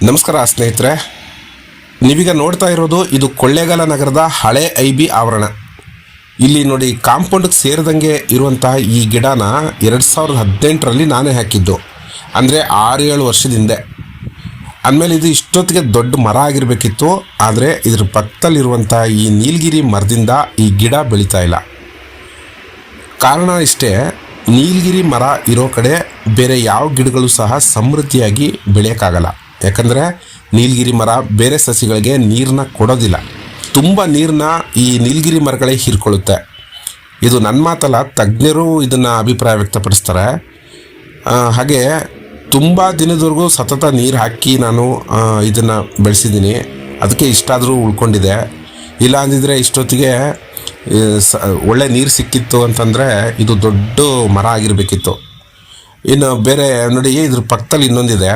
ನಮಸ್ಕಾರ ಸ್ನೇಹಿತರೆ, ನೀವೀಗ ನೋಡ್ತಾ ಇರೋದು ಇದು ಕೊಳ್ಳೇಗಾಲ ನಗರದ ಹಳೆ IB ಆವರಣ. ಇಲ್ಲಿ ನೋಡಿ, ಕಾಂಪೌಂಡ್ಗೆ ಸೇರಿದಂಗೆ ಇರುವಂತಹ ಈ ಗಿಡನ 2018ರಲ್ಲಿ ನಾನೇ ಹಾಕಿದ್ದು, ಅಂದರೆ 6-7 ವರ್ಷದ ಹಿಂದೆ. ಅಂದಮೇಲೆ ಇದು ಇಷ್ಟೊತ್ತಿಗೆ ದೊಡ್ಡ ಮರ ಆಗಿರಬೇಕಿತ್ತು. ಆದರೆ ಇದ್ರ ಪಕ್ಕದಲ್ಲಿರುವಂಥ ಈ ನೀಲಗಿರಿ ಮರದಿಂದ ಈ ಗಿಡ ಬೆಳೀತಾ ಇಲ್ಲ. ಕಾರಣ ಇಷ್ಟೇ, ನೀಲಗಿರಿ ಮರ ಇರೋ ಕಡೆ ಬೇರೆ ಯಾವ ಗಿಡಗಳು ಸಹ ಸಮೃದ್ಧಿಯಾಗಿ ಬೆಳೆಯೋಕ್ಕಾಗಲ್ಲ. ಯಾಕಂದರೆ ನೀಲಗಿರಿ ಮರ ಬೇರೆ ಸಸಿಗಳಿಗೆ ನೀರನ್ನ ಕೊಡೋದಿಲ್ಲ. ತುಂಬ ನೀರನ್ನ ಈ ನೀಲಗಿರಿ ಮರಗಳೇ ಹೀರ್ಕೊಳ್ಳುತ್ತೆ. ಇದು ನನ್ನ ಮಾತಲ್ಲ, ತಜ್ಞರು ಇದನ್ನು ಅಭಿಪ್ರಾಯ ವ್ಯಕ್ತಪಡಿಸ್ತಾರೆ. ಹಾಗೆ ತುಂಬ ದಿನದವರೆಗೂ ಸತತ ನೀರು ಹಾಕಿ ನಾನು ಇದನ್ನು ಬೆಳೆಸಿದ್ದೀನಿ. ಅದಕ್ಕೆ ಇಷ್ಟಾದರೂ ಉಳ್ಕೊಂಡಿದೆ. ಇಲ್ಲ ಅಂದಿದ್ರೆ ಇಷ್ಟೊತ್ತಿಗೆ ಒಳ್ಳೆ ನೀರು ಸಿಕ್ಕಿತ್ತು ಅಂತಂದರೆ ಇದು ದೊಡ್ಡ ಮರ ಆಗಿರಬೇಕಿತ್ತು. ಇನ್ನು ಬೇರೆ ನೋಡಿ, ಇದ್ರ ಪಕ್ಕದಲ್ಲಿ ಇನ್ನೊಂದಿದೆ.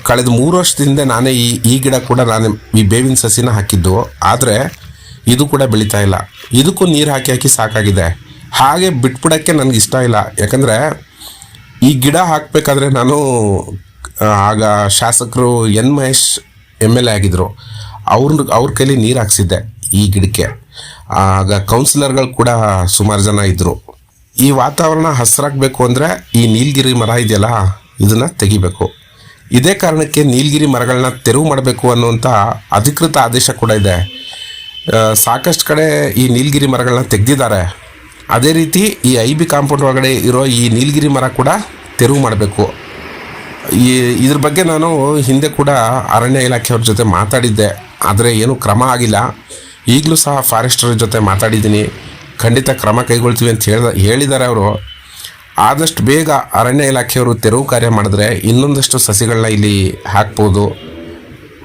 ಕಳೆದ 3 ವರ್ಷದಿಂದ ನಾನೇ ಈ ಗಿಡ ಕೂಡ ನಾನೇ ಈ ಬೇವಿನ ಸಸಿನ ಹಾಕಿದ್ದು. ಆದರೆ ಇದು ಕೂಡ ಬೆಳೀತಾ ಇಲ್ಲ. ಇದಕ್ಕೂ ನೀರು ಹಾಕಿ ಸಾಕಾಗಿದೆ. ಹಾಗೆ ಬಿಟ್ಬಿಡೋಕ್ಕೆ ನನಗೆ ಇಷ್ಟ ಇಲ್ಲ. ಯಾಕಂದರೆ ಈ ಗಿಡ ಹಾಕಬೇಕಾದ್ರೆ ನಾನು ಆಗ ಶಾಸಕರು N. ಮಹೇಶ್ MLA ಆಗಿದ್ದರು. ಅವ್ರ ಕೈಲಿ ನೀರು ಹಾಕ್ಸಿದ್ದೆ ಈ ಗಿಡಕ್ಕೆ. ಆಗ ಕೌನ್ಸಿಲರ್ಗಳು ಕೂಡ ಸುಮಾರು ಜನ ಇದ್ದರು. ಈ ವಾತಾವರಣ ಹಸಿರಾಗಬೇಕು ಅಂದರೆ ಈ ನೀಲಗಿರಿ ಮರ ಇದೆಯಲ್ಲ, ಇದನ್ನು ತೆಗಿಬೇಕು. ಇದೇ ಕಾರಣಕ್ಕೆ ನೀಲಗಿರಿ ಮರಗಳನ್ನ ತೆರವು ಮಾಡಬೇಕು ಅನ್ನುವಂಥ ಅಧಿಕೃತ ಆದೇಶ ಕೂಡ ಇದೆ. ಸಾಕಷ್ಟು ಕಡೆ ಈ ನೀಲಗಿರಿ ಮರಗಳನ್ನ ತೆಗೆದಿದ್ದಾರೆ. ಅದೇ ರೀತಿ ಈ IB ಕಾಂಪೌಂಡ್ ಒಳಗಡೆ ಇರೋ ಈ ನೀಲಗಿರಿ ಮರ ಕೂಡ ತೆರವು ಮಾಡಬೇಕು. ಇದ್ರ ಬಗ್ಗೆ ನಾನು ಹಿಂದೆ ಕೂಡ ಅರಣ್ಯ ಇಲಾಖೆಯವ್ರ ಜೊತೆ ಮಾತಾಡಿದ್ದೆ. ಆದರೆ ಏನೂ ಕ್ರಮ ಆಗಿಲ್ಲ. ಈಗಲೂ ಸಹ ಫಾರೆಸ್ಟರ್ ಜೊತೆ ಮಾತಾಡಿದ್ದೀನಿ. ಖಂಡಿತ ಕ್ರಮ ಕೈಗೊಳ್ತೀವಿ ಅಂತ ಹೇಳಿದ್ದಾರೆ ಅವರು. ಆದಷ್ಟು ಬೇಗ ಅರಣ್ಯ ಇಲಾಖೆಯವರು ತೆರವು ಕಾರ್ಯ ಮಾಡಿದ್ರೆ ಇನ್ನೊಂದಷ್ಟು ಸಸಿಗಳನ್ನ ಇಲ್ಲಿ ಹಾಕ್ಬೋದು.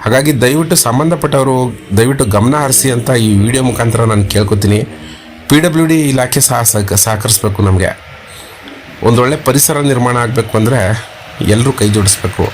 ಹಾಗಾಗಿ ದಯವಿಟ್ಟು ಸಂಬಂಧಪಟ್ಟವರು ದಯವಿಟ್ಟು ಗಮನ ಹರಿಸಿ ಅಂತ ಈ ವಿಡಿಯೋ ಮುಖಾಂತರ ನಾನು ಕೇಳ್ಕೊತೀನಿ. PWD ಇಲಾಖೆ ಸಹ ಸಹಕರಿಸಬೇಕು. ನಮಗೆ ಒಂದೊಳ್ಳೆ ಪರಿಸರ ನಿರ್ಮಾಣ ಆಗಬೇಕು ಅಂದರೆ ಎಲ್ಲರೂ ಕೈ ಜೋಡಿಸ್ಬೇಕು.